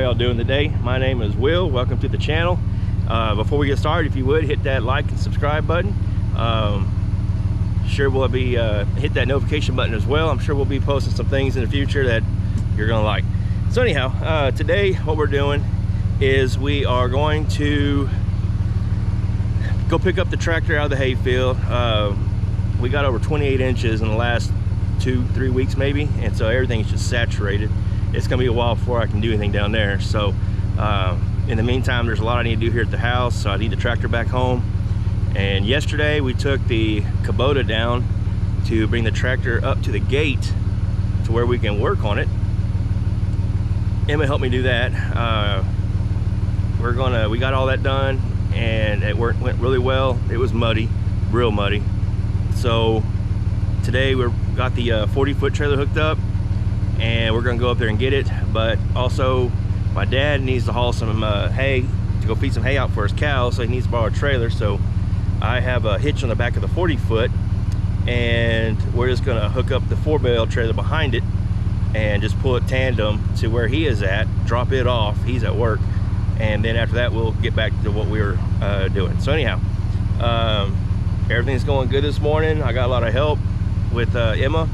y'all doing today? My name is Will. Welcome to the channel. Before we get started, if you would hit that like and subscribe button. Sure we'll be hit that notification button as well. I'm sure we'll be posting some things in the future that you're gonna like. So anyhow, today what we're doing is we are going to go pick up the tractor out of the hayfield. We got over 28 inches in the last 2-3 weeks maybe, and so everything's just saturated. It's gonna be a while before I can do anything down there. So in the meantime, there's a lot I need to do here at the house, so I need the tractor back home. And yesterday we took the Kubota down to bring the tractor up to the gate to where we can work on it. Emma helped me do that. We got all that done, and it went really well. It was muddy, real muddy. So today we got the 40-foot trailer hooked up, and we're gonna go up there and get it. But also my dad needs to haul some hay to go feed some hay out for his cows, so he needs to borrow a trailer. So I have a hitch on the back of the 40-foot, and we're just gonna hook up the 4-bale trailer behind it and just pull it tandem to where he is at, drop it off, he's at work, and then after that we'll get back to what we were doing. So anyhow, everything's going good this morning. I got a lot of help with Emma,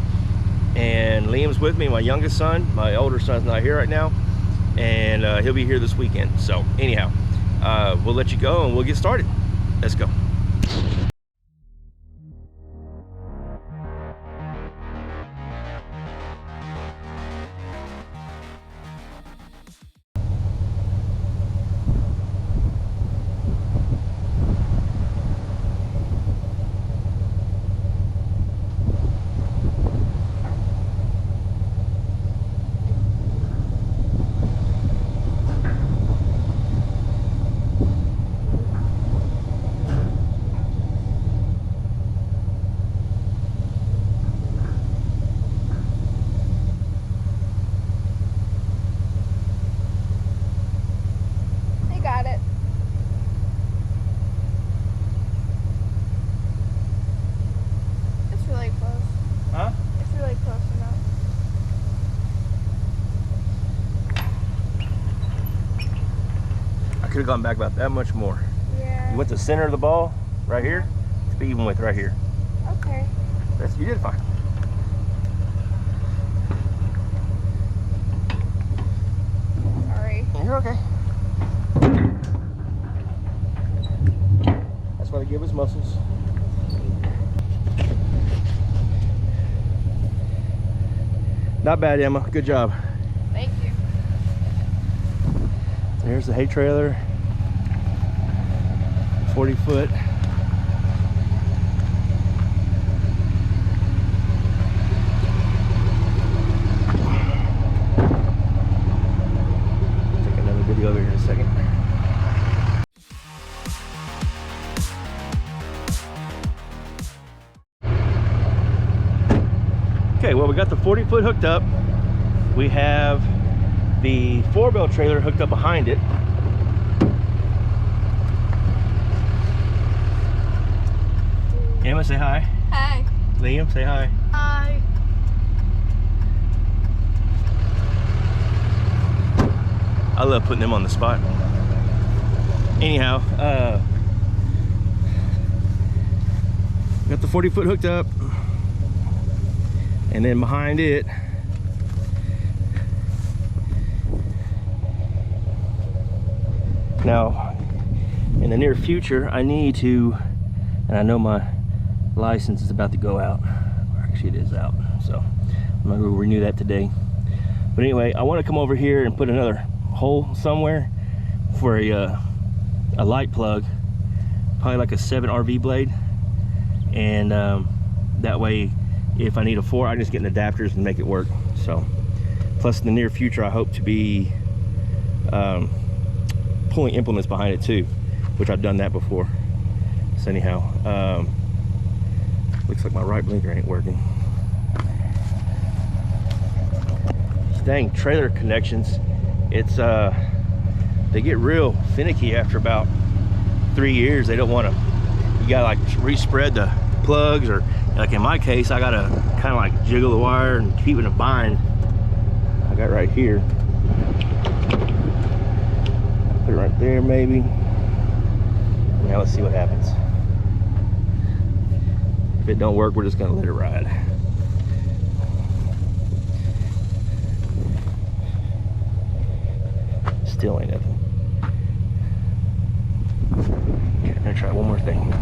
and Liam's with me, my youngest son. My older son's not here right now, and he'll be here this weekend. So anyhow, we'll let you go and we'll get started. Let's go. Could have gone back about that much more. Yeah. You went to the center of the ball, right here, to be even with right here. Okay. You did fine. Sorry. You're okay. That's why they give us muscles. Not bad, Emma. Good job. Thank you. There's the hay trailer. 40-foot. Take another video over here in a second. Okay, well, we got the 40-foot hooked up. We have the 4-bale trailer hooked up behind it. Emma, say hi. Hi. Liam, say hi. Hi. I love putting them on the spot. Anyhow, got the 40-foot hooked up, and then behind it, now in the near future I need to, and I know my license is about to go out, or actually it is out, so I'm gonna go renew that today. But anyway, I want to come over here and put another hole somewhere for a light plug, probably like a 7 RV blade, and that way if I need a 4, I just get in adapters and make it work. So plus in the near future I hope to be pulling implements behind it too, which I've done that before. So anyhow, looks like my right blinker ain't working. Dang trailer connections, it's they get real finicky after about 3 years. They don't want to, you gotta like respread the plugs, or like in my case I gotta kind of like jiggle the wire and keep it in a bind. I got right here. Put it right there, maybe. Now let's see what happens. If it don't work, we're just gonna let it ride. Still ain't nothing. Okay, I'm gonna try one more thing.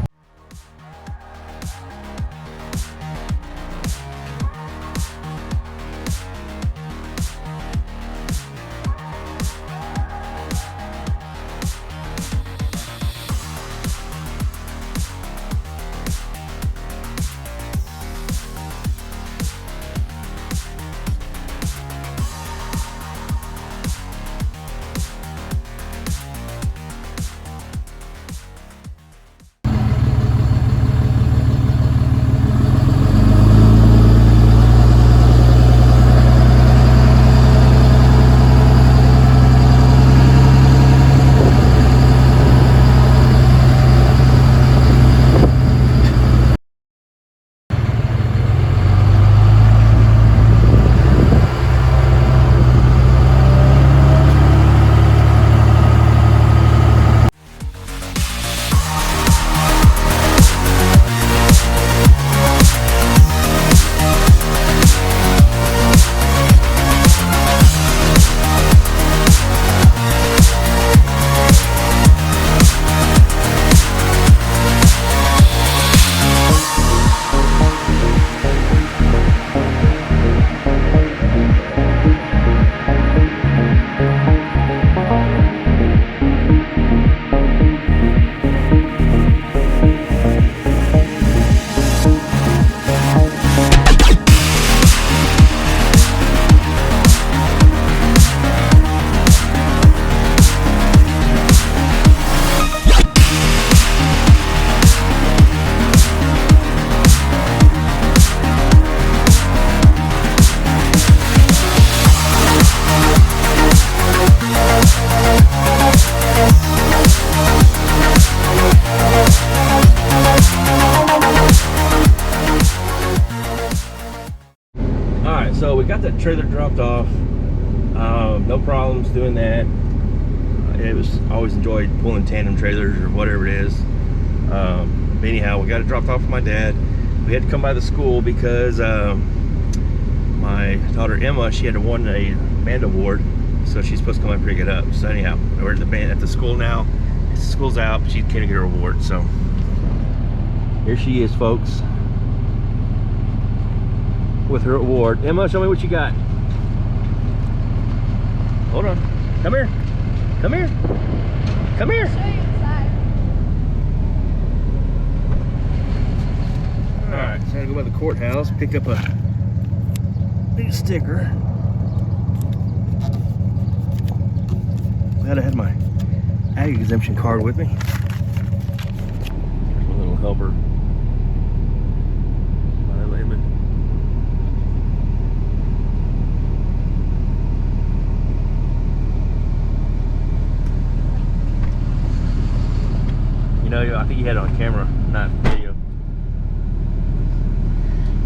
So we got that trailer dropped off. No problems doing that. It was always enjoyed pulling tandem trailers or whatever it is. But anyhow, we got it dropped off with my dad. We had to come by the school because my daughter Emma, she had won a band award, so she's supposed to come up and pick it up. So anyhow, we're at the band at the school now. The school's out, but she can't get her award. So here she is, folks, with her award. Emma, show me what you got. Hold on. Come here. Come here. Come here. I'll show you inside. Alright, so I gotta go by the courthouse, pick up a new sticker. Glad I had my ag exemption card with me. There's my little helper. My layman. You know, I think you had it on camera, not video.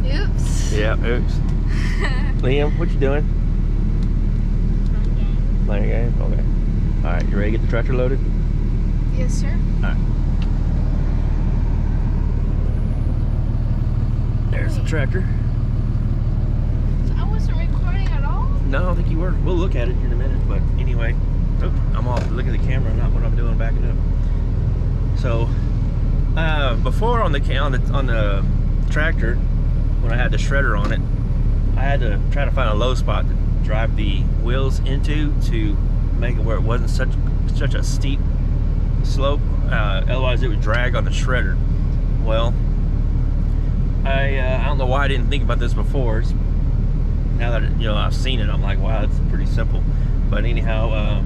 Oops. Yeah, oops. Liam, what you doing? Playing a game? Okay. Alright, you ready to get the tractor loaded? Yes, sir. Alright. There's the tractor. So I wasn't recording at all? No, I don't think you were. We'll look at it here in a minute, but anyway. Oh, I'm off. Look at the camera, not what I'm doing, backing up. So, before on the tractor, when I had the shredder on it, I had to try to find a low spot to drive the wheels into to make it where it wasn't such a steep slope. Otherwise, it would drag on the shredder. Well, I don't know why I didn't think about this before. Now that I've seen it, I'm like, wow, it's pretty simple. But anyhow,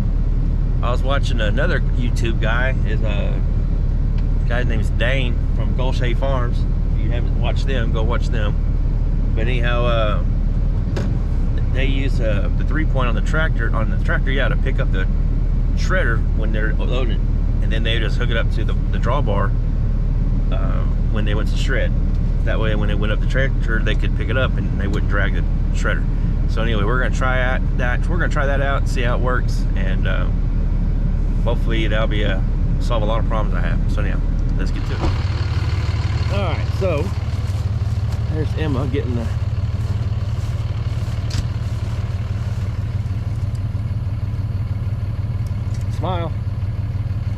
I was watching another YouTube guy. His guy's name is Dane from Gulshay Farms. If you haven't watched them, go watch them. But anyhow, they use the 3-point on the tractor. Yeah, to pick up the shredder when they're loaded, and then they just hook it up to the drawbar when they went to shred. That way, when they went up the tractor, they could pick it up and they wouldn't drag the shredder. So anyway, we're gonna try that. We're gonna try that out and see how it works. And hopefully that'll be solve a lot of problems I have. So anyhow, let's get to it. All right, so there's Emma getting the smile.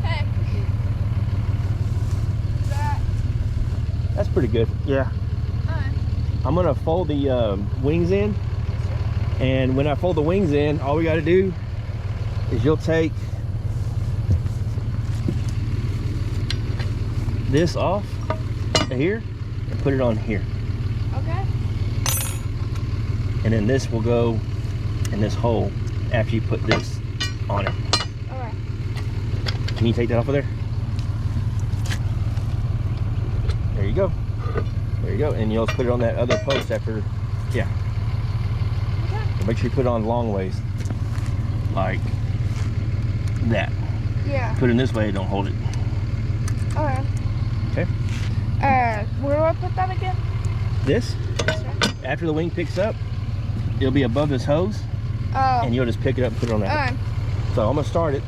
Hey. That's pretty good. Yeah. I'm gonna fold the wings in, and when I fold the wings in, all we got to do is you'll take this off here and put it on here. Okay. And then this will go in this hole after you put this on it. Alright. Can you take that off of there? There you go. There you go. And you'll put it on that other post after. Yeah. Okay. So make sure you put it on long ways. Like that. Yeah. Put it this way, don't hold it. Alright. Okay. Where do I put that again? This, after the wing picks up, it'll be above this hose. Oh. And you'll just pick it up and put it on that. Alright. So I'm gonna start it.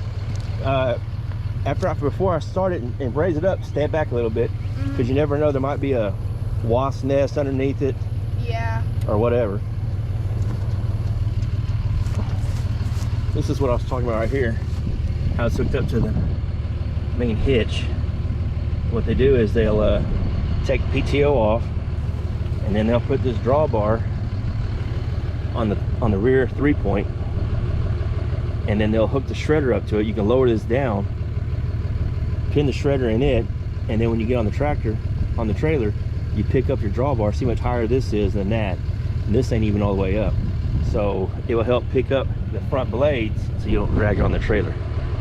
Before I start it and raise it up, stand back a little bit, because you never know, there might be a wasp nest underneath it. Yeah. Or whatever. This is what I was talking about right here. How it's hooked up to the main hitch. What they do is they'll take PTO off, and then they'll put this drawbar on the rear 3-point, and then they'll hook the shredder up to it. You can lower this down, pin the shredder in it, and then when you get on the tractor, on the trailer, you pick up your drawbar. See how much higher this is than that, and this ain't even all the way up. So it will help pick up the front blades so you don't drag it on the trailer.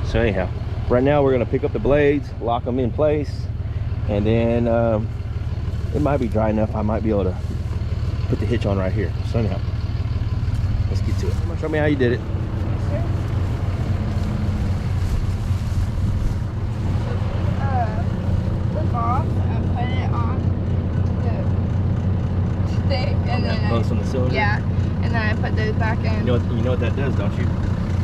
So anyhow, right now we're gonna pick up the blades, lock them in place, and then it might be dry enough. I might be able to put the hitch on right here. So anyhow, let's get to it. Show me how you did it. Flip off and put it on the stick, and then Post on the cylinder. yeah, and then I put those back in. You know what that does, don't you?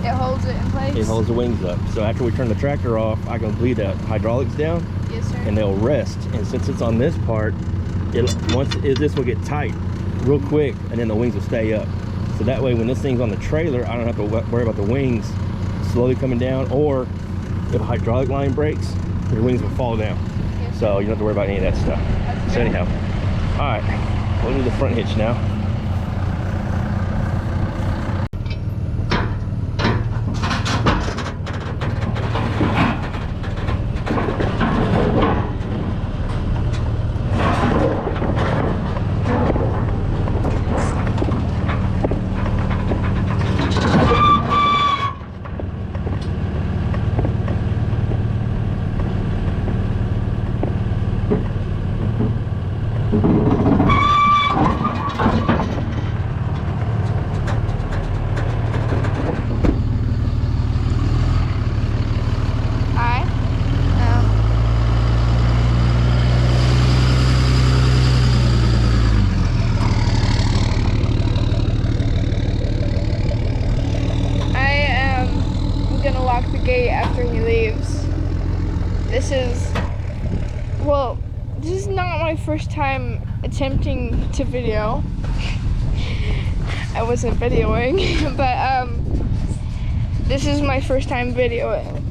It holds it in place. It holds the wings up. So after we turn the tractor off, I can bleed the hydraulics down, Yes, sir. and they'll rest. And since it's on this part, this will get tight real quick, and then the wings will stay up. So that way, when this thing's on the trailer, I don't have to worry about the wings slowly coming down, or if a hydraulic line breaks, your wings will fall down. Yes, So you don't have to worry about any of that stuff. That's So good. anyhow, all right, we'll do the front hitch now. Lock the gate after he leaves. This is not my first time attempting to video. I wasn't videoing, but this is my first time videoing,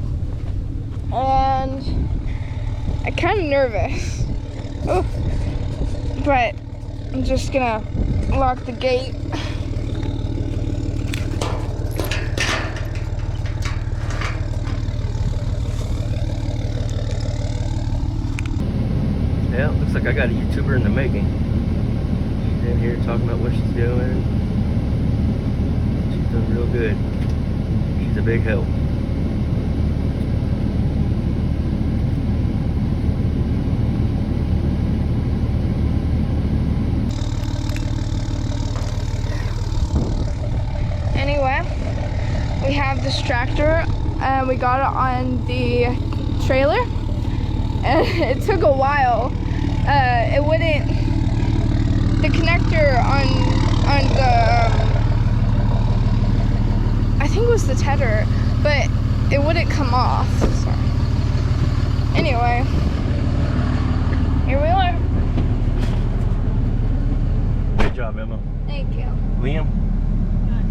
and I'm kind of nervous. Oh, but I'm just gonna lock the gate. Yeah, looks like I got a YouTuber in the making. She's in here talking about what she's doing. She's doing real good. She's a big help. Anyway, we have this tractor, and we got it on the trailer, and it took a while. It wouldn't, the connector on the, I think it was the tether, but it wouldn't come off. anyway, here we are. Good job, Emma. Thank you. Liam,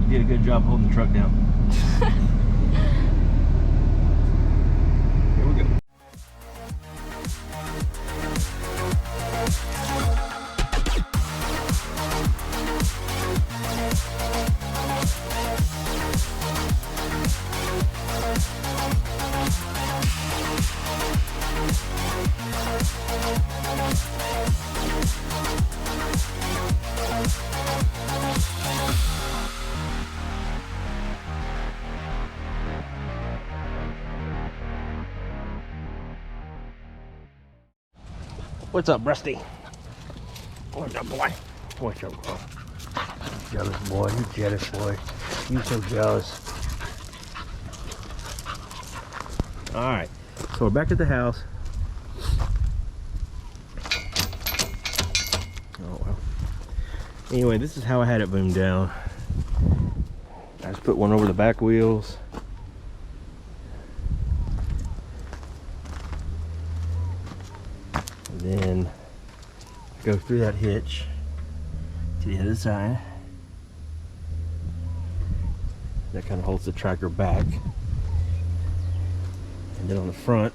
you did a good job holding the truck down. Here we go. What's up, Rusty? What's up, boy? What's up, boy? Jealous boy, you jealous boy. You so jealous. Alright, so we're back at the house. Oh well. Anyway, this is how I had it boomed down. I just put one over the back wheels. Then go through that hitch to the other side. That kind of holds the tractor back. And then on the front,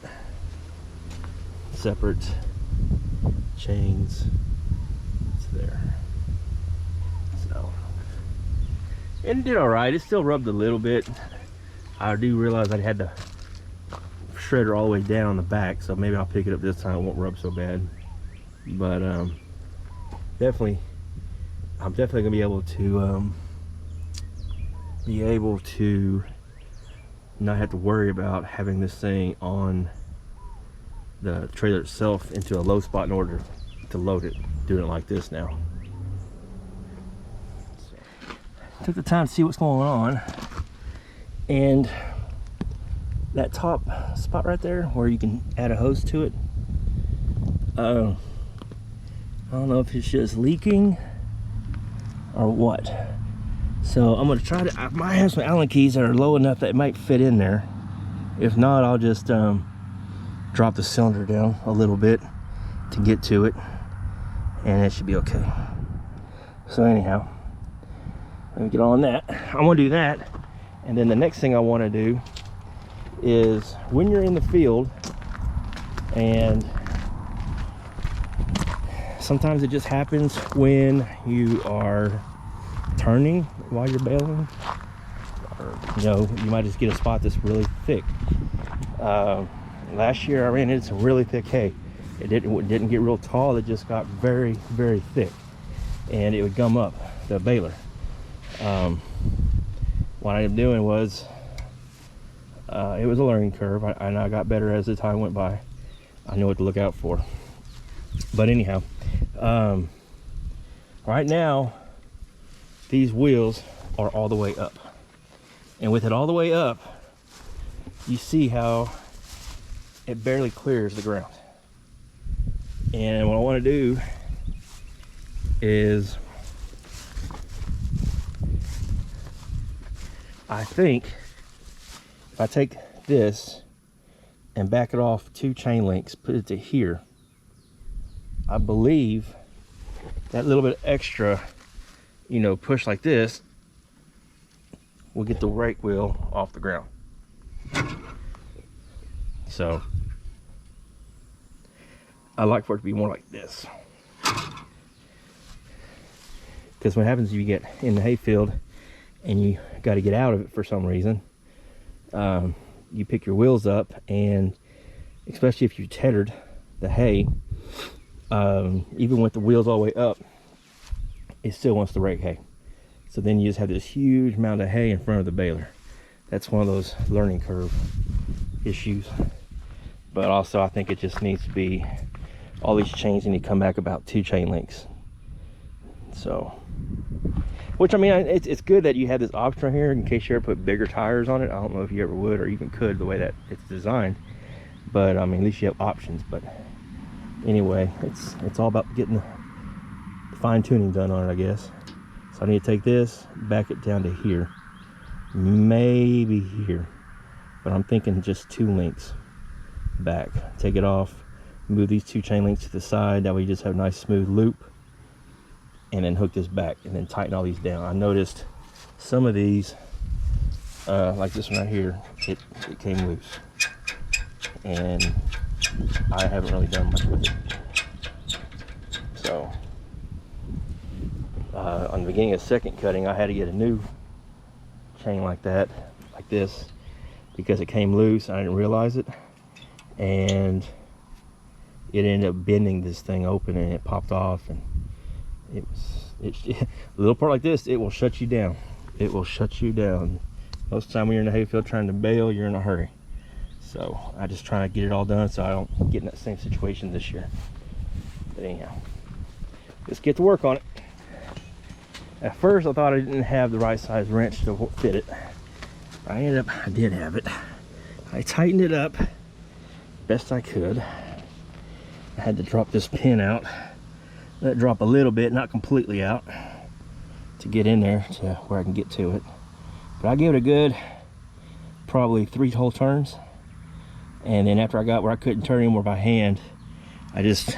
separate chains. It's there. So, and it did all right. It still rubbed a little bit. I do realize I had to shredder all the way down on the back, so maybe I'll pick it up this time. It won't rub so bad. But definitely, I'm definitely gonna be able to not have to worry about having this thing on the trailer itself into a low spot in order to load it. Doing it like this now. So, took the time to see what's going on, and that top spot right there where you can add a hose to it, I don't know if it's just leaking or what. So I'm gonna try to, I might have some Allen keys that are low enough that it might fit in there. If not, I'll just drop the cylinder down a little bit to get to it, and it should be okay. So anyhow, let me get on that. I'm gonna do that, and then the next thing I want to do is when you're in the field, and sometimes it just happens when you are turning while you're baling, or you know, you might just get a spot that's really thick. Last year I ran into some really thick hay. It didn't get real tall, it just got very, very thick, and it would gum up the baler. What I ended up doing was, it was a learning curve, and I got better as the time went by. I know what to look out for. But anyhow, right now these wheels are all the way up, and with it all the way up, you see how it barely clears the ground. And what I want to do is, I think if I take this and back it off 2 chain links, put it to here, I believe that little bit extra, you know, push like this will get the rake wheel off the ground. So I like for it to be more like this, because what happens if you get in the hayfield and you got to get out of it for some reason, you pick your wheels up, and especially if you tethered the hay, even with the wheels all the way up, it still wants to rake hay. So then you just have this huge amount of hay in front of the baler. That's one of those learning curve issues. But also I think it just needs to be, all these chains need to come back about 2 chain links. So, which, I mean, it's good that you have this option right here in case you ever put bigger tires on it. I don't know if you ever would or even could, the way that it's designed. But I mean, at least you have options. But anyway, it's all about getting the fine tuning done on it, I guess. So I need to take this, back it down to here, maybe here, but I'm thinking just 2 links, back. Take it off, move these 2 chain links to the side, that way you just have a nice smooth loop, and then hook this back and then tighten all these down. I noticed some of these, like this one right here, it came loose, and I haven't really done much with it. So on the beginning of second cutting, I had to get a new chain like that, like this, because it came loose. I didn't realize it, and it ended up bending this thing open, and it popped off, and it's a little part like this, it will shut you down. It will shut you down. Most of the time when you're in the hayfield trying to bail, you're in a hurry. So I just try to get it all done so I don't get in that same situation this year. But anyhow, let's get to work on it. At first I thought I didn't have the right size wrench to fit it. I did have it. I tightened it up best I could. I had to drop this pin out. Let it drop a little bit, not completely out, to get in there to where I can get to it. But I gave it a good, probably 3 whole turns. And then after I got where I couldn't turn anymore by hand, I just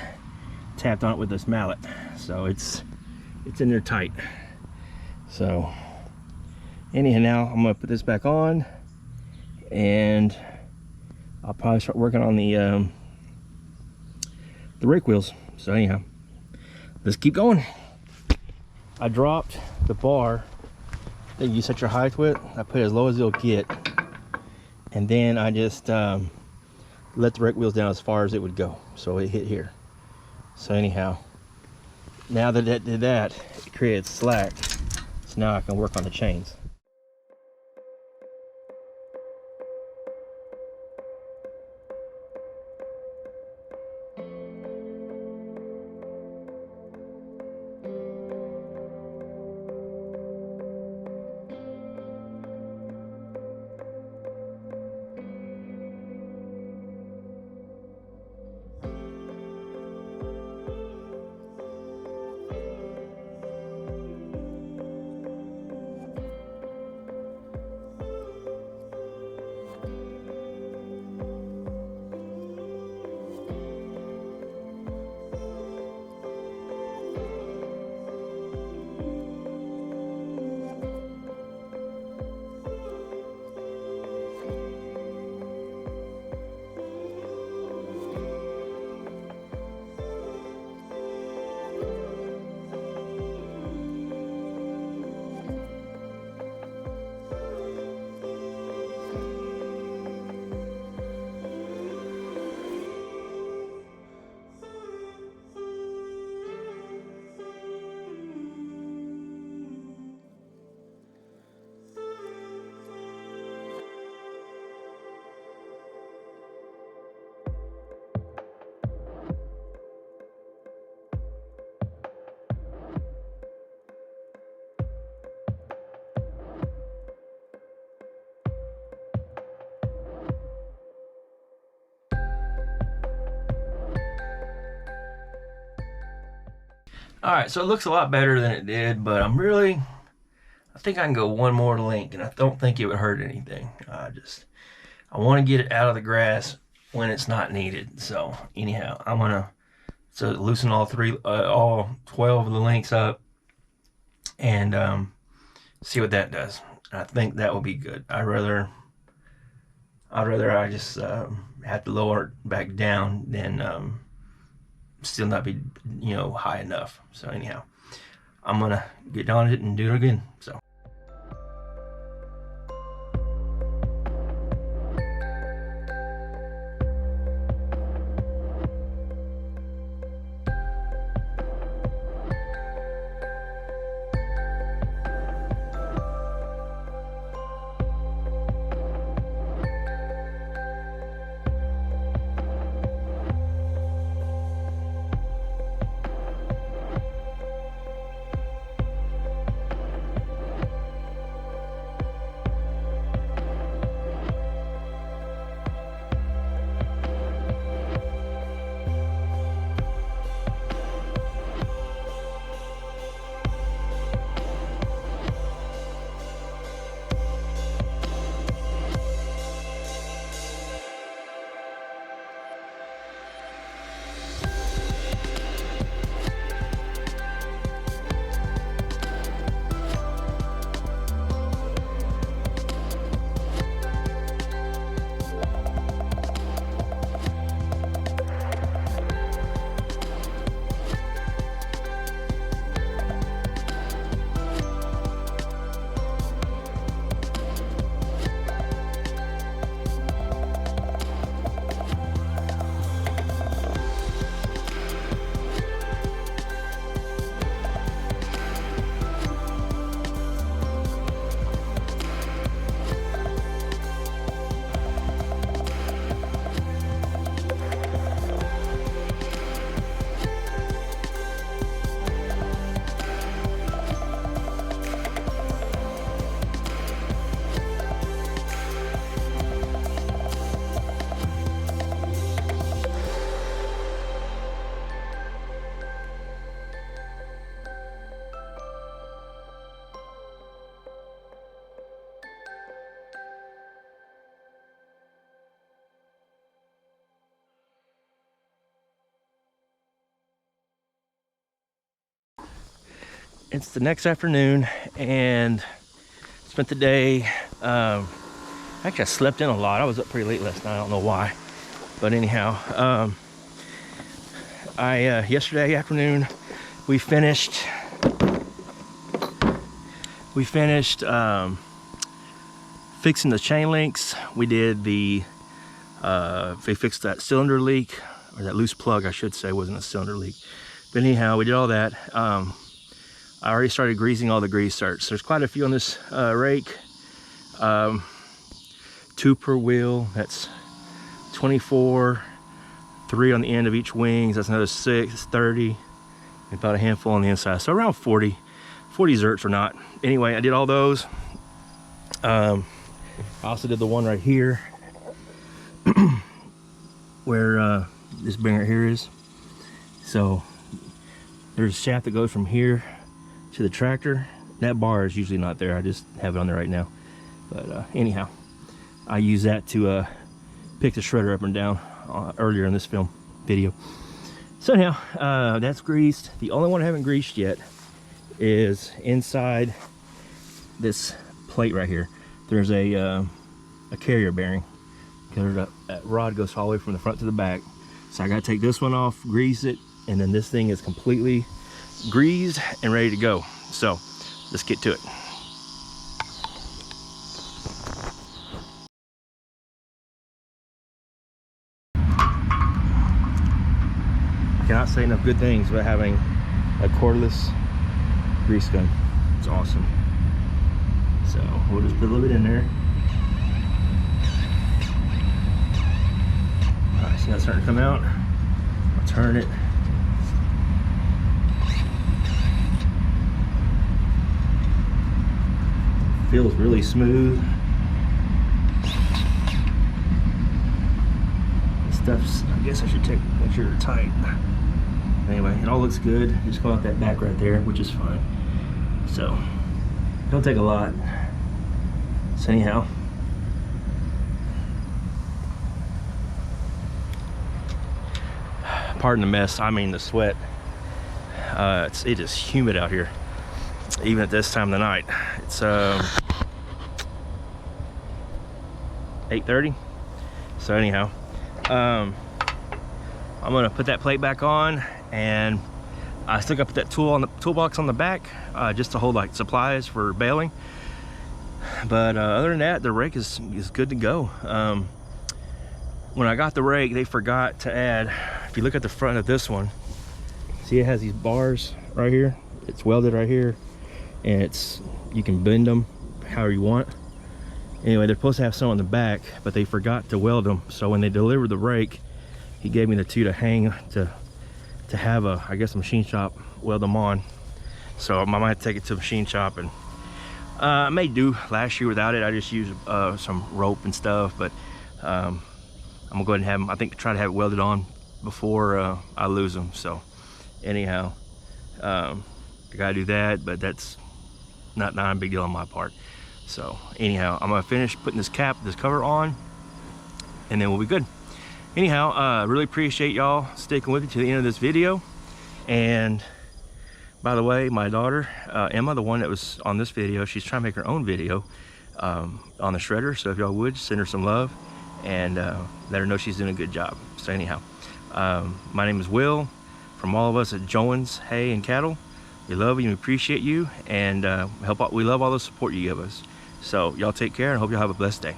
tapped on it with this mallet. So it's in there tight. So anyhow, now I'm gonna put this back on, and I'll probably start working on the rake wheels. So anyhow, let's keep going. I dropped the bar that you set your height with. I put it as low as it'll get, and then I just let the rake wheels down as far as it would go, so it hit here. So anyhow, now that it did that, it created slack. So now I can work on the chains. All right, so it looks a lot better than it did, but I think I can go one more link, and I don't think it would hurt anything. I want to get it out of the grass when it's not needed. So anyhow, I'm gonna loosen all 12 of the links up, and see what that does. I think that will be good. I'd rather I just have to lower it back down than still not be high enough. So anyhow, I'm gonna get on it and do it again. So it's the next afternoon, and spent the day. Actually, I slept in a lot. I was up pretty late last night. I don't know why, but anyhow, yesterday afternoon we finished fixing the chain links. We did they fixed that cylinder leak, or that loose plug, I should say. It wasn't a cylinder leak, but anyhow, we did all that. I already started greasing all the grease certs. There's quite a few on this rake. 2 per wheel, that's 24, 3 on the end of each wings, that's another 6, 30, about a handful on the inside, so around 40 zerts or not. Anyway, I did all those. I also did the one right here where this bearing right here is. So there's a shaft that goes from here to the tractor. That bar is usually not there, I just have it on there right now. But anyhow, I use that to pick the shredder up and down earlier in this video. So anyhow, that's greased. The only one I haven't greased yet is inside this plate right here. There's a carrier bearing. That rod goes all the way from the front to the back. So I gotta take this one off, grease it, and then this thing is completely greased and ready to go. So let's get to it. Cannot say enough good things about having a cordless grease gun. It's awesome. So we'll just put a little bit in there. All right, see how it's starting to come out? I'll turn it. Feels really smooth. This stuff's, I guess I should make sure they're tight. Anyway, it all looks good. Just call out that back right there, which is fine. So, don't take a lot. So anyhow, pardon the mess, I mean the sweat. It is humid out here, even at this time of the night. It's 8:30. So anyhow, I'm gonna put that plate back on, and I still got to put that toolbox on the back, just to hold like supplies for baling. But other than that, the rake is good to go. When I got the rake, they forgot to add, if you look at the front of this one, see it has these bars right here. It's welded right here, and you can bend them however you want. Anyway, they're supposed to have some on the back, but they forgot to weld them. So when they delivered the rake, he gave me the 2 to hang to have I guess a machine shop weld them on. So I might have to take it to a machine shop, and I may do last year without it. I just used some rope and stuff, but I'm gonna go ahead and have them, I think, try to have it welded on before I lose them. So anyhow, I gotta do that, but that's not a big deal on my part. So anyhow, I'm gonna finish putting this cover on, and then we'll be good. Anyhow, really appreciate y'all sticking with me to the end of this video. And by the way, my daughter Emma, the one that was on this video, she's trying to make her own video on the shredder. So if y'all would, send her some love and let her know she's doing a good job. So anyhow, my name is Will. From all of us at Jones Hay and Cattle, we love you and appreciate you, and we love all the support you give us. So y'all take care, and hope y'all have a blessed day.